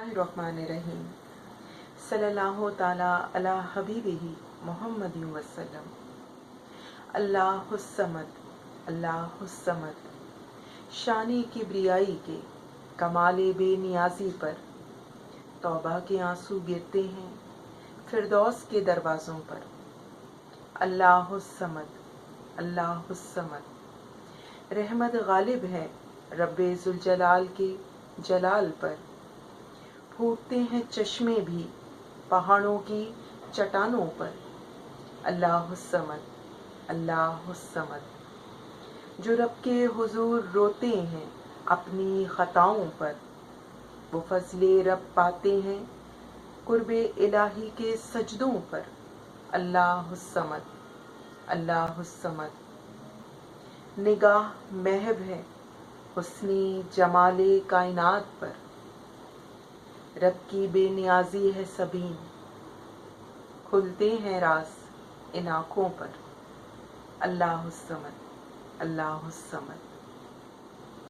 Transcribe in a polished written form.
बिस्मिल्लाहिर्रहमानिर्रहीम। सल्लल्लाहु ताला अला हबीबिही मुहम्मद वसल्लम। अल्लाहुस्समद, अल्लाहुस्समद। शानी किब्रियाई के कमाले बेनियाजी पर तौबा के आंसू गिरते हैं फिरदौस के दरवाज़ों पर। अल्लाहुस्समद, अल्लाहुस्समद। रहमत गालिब है रब्बे जुलजलाल के जलाल पर। फूटते हैं चश्मे भी पहाड़ों की चट्टानों पर। अल्लाहुस्समद, अल्लाहुस्समद। जो रब के हुजूर रोते हैं अपनी खताओं पर, वो फजले रब पाते हैं कुर्बे इलाही के सजदों पर। अल्लाहुस्समद, अल्लाहुस्समद। निगाह महब है हुस्ने जमाले कायनात पर। रब की बेनियाजी है सबीन, खुलते हैं राज इन आँखों पर। अल्लाहुस्समद, अल्लाहुस्समद।